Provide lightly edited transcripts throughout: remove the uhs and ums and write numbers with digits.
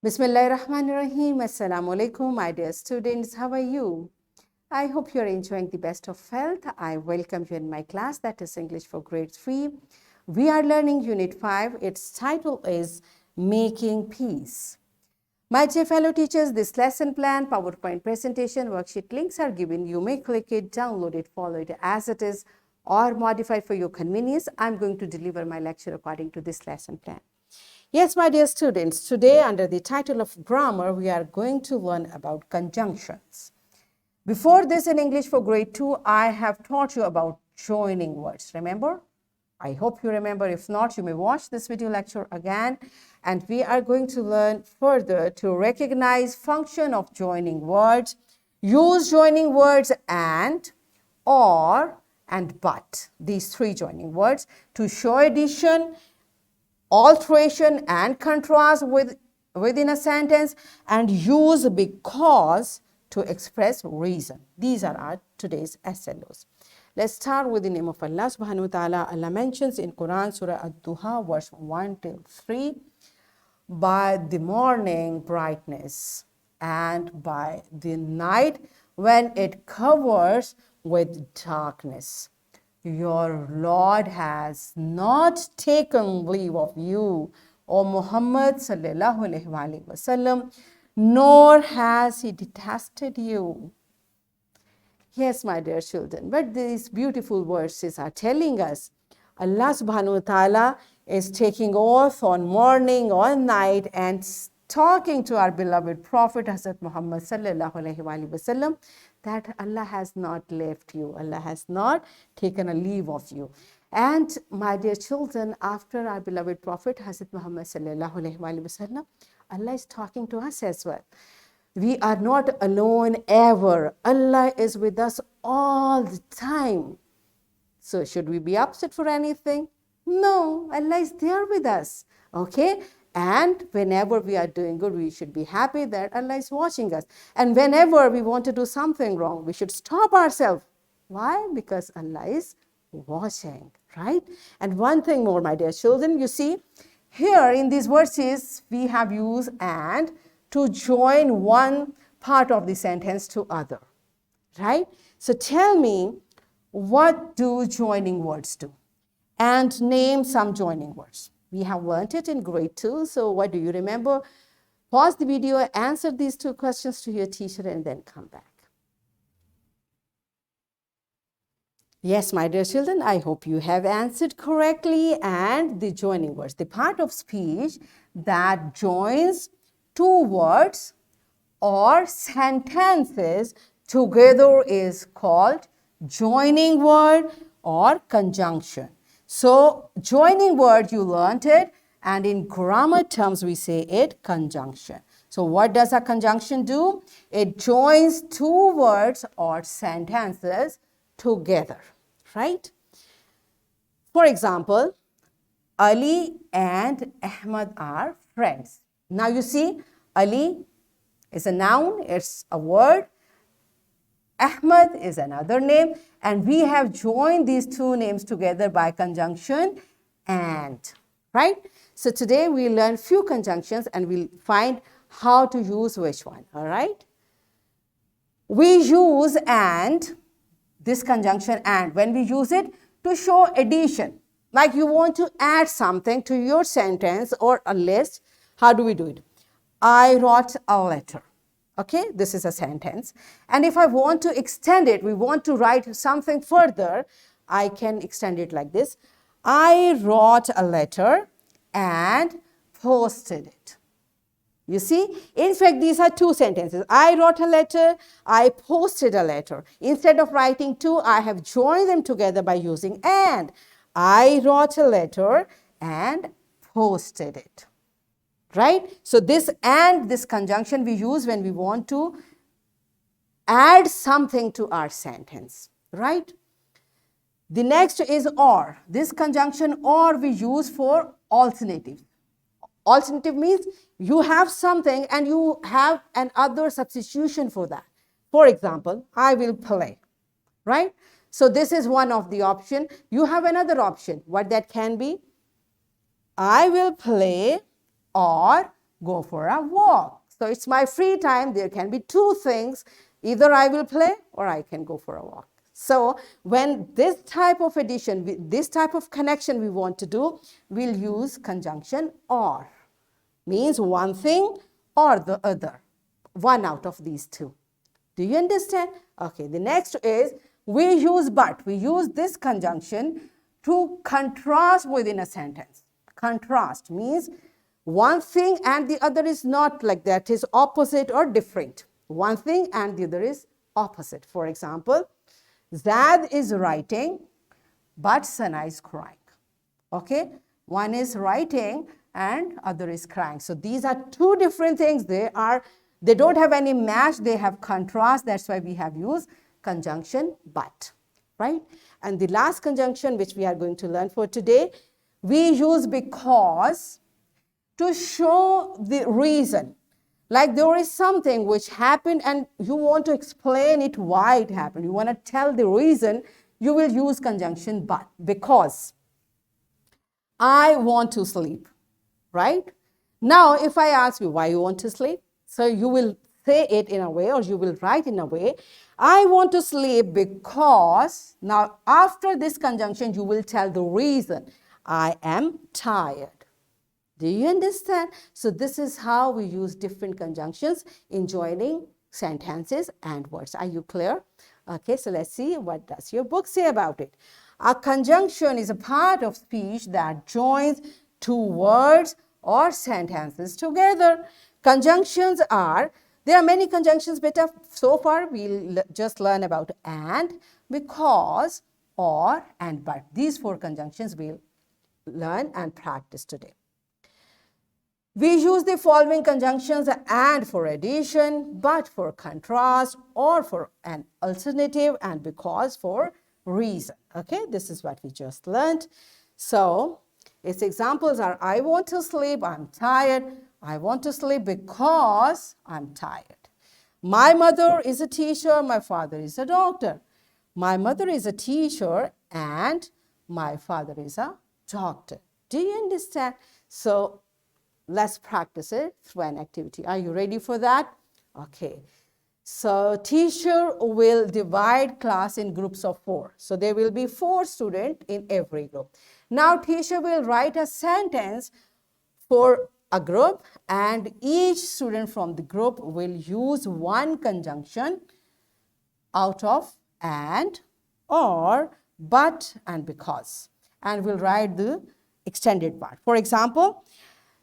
Bismillahirrahmanirrahim. Assalamu alaikum, my dear students. How are you? I hope you're enjoying the best of health. I welcome you in my class, that is English for grade 3. We are learning Unit 5. Its title is Making Peace. My dear fellow teachers, this lesson plan, PowerPoint presentation, worksheet links are given. You may click it, download it, follow it as it is, or modify for your convenience. I'm going to deliver my lecture according to this lesson plan. Yes, my dear students, today under the title of grammar, we are going to learn about conjunctions. Before this in English for grade 2, I have taught you about joining words. Remember? I hope you remember. If not, you may watch this video lecture again. And we are going to learn further to recognize function of joining words, use joining words and, or, and but. These three joining words to show addition, alteration and contrast within a sentence, and use because to express reason. These are our today's SLOs. Let's start with the name of Allah subhanahu wa ta'ala. Allah mentions in Quran Surah Ad-Duha verse 1 till 3, by the morning brightness and by the night when it covers with darkness. Your Lord has not taken leave of you, O Muhammad sallallahu alaihi wasallam, nor has he detested you. Yes, my dear children, but these beautiful verses are telling us Allah subhanahu wa ta'ala is taking oath on morning or night and talking to our beloved Prophet Hazrat Muhammad sallallahu alaihi wasallam that Allah has not left you, Allah has not taken a leave of you. And my dear children, after our beloved Prophet Hazrat Muhammad sallallahu alaihi wasallam, Allah is talking to us as well. We are not alone ever. Allah is with us all the time. So should we be upset for anything? No, Allah is there with us. Okay? And whenever we are doing good, we should be happy that Allah is watching us. And whenever we want to do something wrong, we should stop ourselves. Why? Because Allah is watching, right? And one thing more, my dear children, you see, here in these verses, we have used and to join one part of the sentence to other, right? So tell me, what do joining words do? And name some joining words. We have learned it in grade 2, so what do you remember? Pause the video, answer these two questions to your teacher, and then come back. Yes, my dear children, I hope you have answered correctly. And the joining words, the part of speech that joins two words or sentences together is called joining word or conjunction. So joining word, you learned it, and in grammar terms we say it conjunction. So what does a conjunction do? It joins two words or sentences together, right? For example, Ali and Ahmad are friends. Now you see, Ali is a noun, it's a word. Ahmad is another name, and we have joined these two names together by conjunction and, right? So today we learn few conjunctions and we'll find how to use which one, all right? We use and, this conjunction and, when we use it to show addition, like you want to add something to your sentence or a list, how do we do it? I wrote a letter. Okay, this is a sentence. And if I want to extend it, we want to write something further, I can extend it like this. I wrote a letter and posted it. You see, in fact, these are two sentences. I wrote a letter, I posted a letter. Instead of writing two, I have joined them together by using and. I wrote a letter and posted it. Right? So this and, this conjunction we use when we want to add something to our sentence, right? The next is or. This conjunction or we use for alternative. Alternative means you have something and you have another substitution for that. For example, I will play, right? So this is one of the option. You have another option. What that can be? I will play or go for a walk. So it's my free time. There can be two things. Either I will play or I can go for a walk. So when this type of addition, this type of connection we want to do, we'll use conjunction or. Means one thing or the other. One out of these two. Do you understand? Okay, the next is we use but. We use this conjunction to contrast within a sentence. Contrast means one thing and the other is not like that, is opposite or different. One thing and the other is opposite. For example, Zad is writing, but Sana is crying. Okay, one is writing and other is crying. So these are two different things. They don't have any match, they have contrast. That's why we have used conjunction but, right? And the last conjunction which we are going to learn for today, we use because to show the reason. Like there is something which happened and you want to explain it why it happened. You want to tell the reason, you will use conjunction but. Because I want to sleep, right? Now, if I ask you why you want to sleep, so you will say it in a way or you will write in a way, I want to sleep because, now after this conjunction, you will tell the reason. I am tired. Do you understand? So this is how we use different conjunctions in joining sentences and words. Are you clear? Okay, so let's see what does your book say about it. A conjunction is a part of speech that joins two words or sentences together. Conjunctions are, there are many conjunctions, but so far we'll just learn about and, because, or, and but. These four conjunctions we'll learn and practice today. We use the following conjunctions: and for addition, but for contrast, or for an alternative, and because for reason. Okay, this is what we just learned. So its examples are I want to sleep, I'm tired. I want to sleep because I'm tired. My mother is a teacher, my father is a doctor. My mother is a teacher and my father is a doctor. Do you understand? So let's practice it through an activity. Are you ready for that? Okay. So teacher will divide class in groups of 4. So there will be 4 students in every group. Now teacher will write a sentence for a group and each student from the group will use one conjunction out of and, or, but, and because. And we'll write the extended part. For example,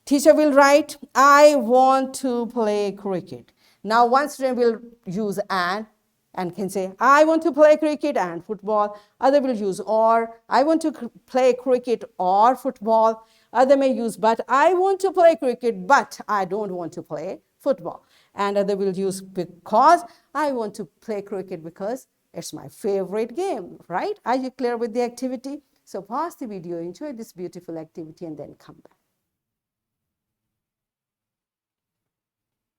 teacher will write, I want to play cricket. Now one student will use and can say, I want to play cricket and football. Other will use or, I want to play cricket or football. Other may use but, I want to play cricket, but I don't want to play football. And other will use because, I want to play cricket because it's my favorite game, right? Are you clear with the activity? So pause the video, enjoy this beautiful activity and then come back.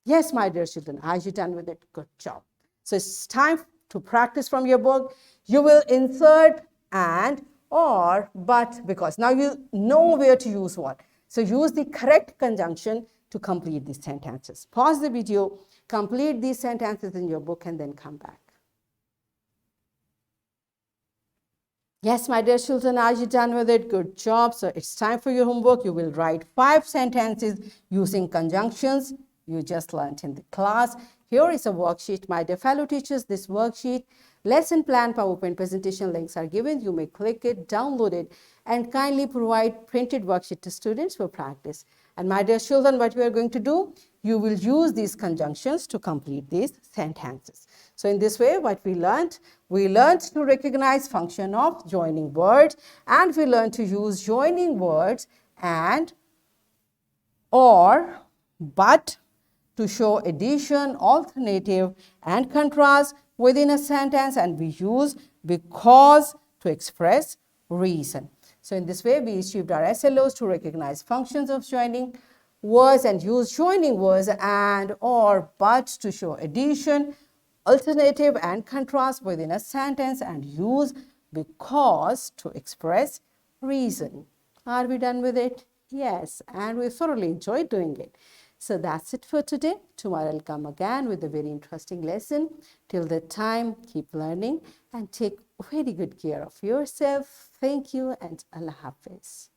Yes, my dear children, are you done with it? Good job. So it's time to practice from your book. You will insert and, or, but, because. Now you know where to use what. So use the correct conjunction to complete these sentences. Pause the video, complete these sentences in your book and then come back. Yes, my dear children, are you done with it? Good job. So it's time for your homework. You will write 5 sentences using conjunctions you just learned in the class. Here is a worksheet. My dear fellow teachers, this worksheet, lesson plan, PowerPoint presentation links are given. You may click it, download it, and kindly provide printed worksheet to students for practice. And my dear children, what we are going to do, you will use these conjunctions to complete these sentences. So in this way, what we learned to recognize function of joining words, and we learned to use joining words and, or, but, to show addition, alternative, and contrast within a sentence, and we use because to express reason. So in this way, we achieved our SLOs to recognize functions of joining words and use joining words and, or, but to show addition, alternative, and contrast within a sentence, and use because to express reason. Are we done with it? Yes, and we thoroughly enjoyed doing it. So that's it for today. Tomorrow I'll come again with a very interesting lesson. Till that time, keep learning and take very good care of yourself. Thank you and Allah Hafiz.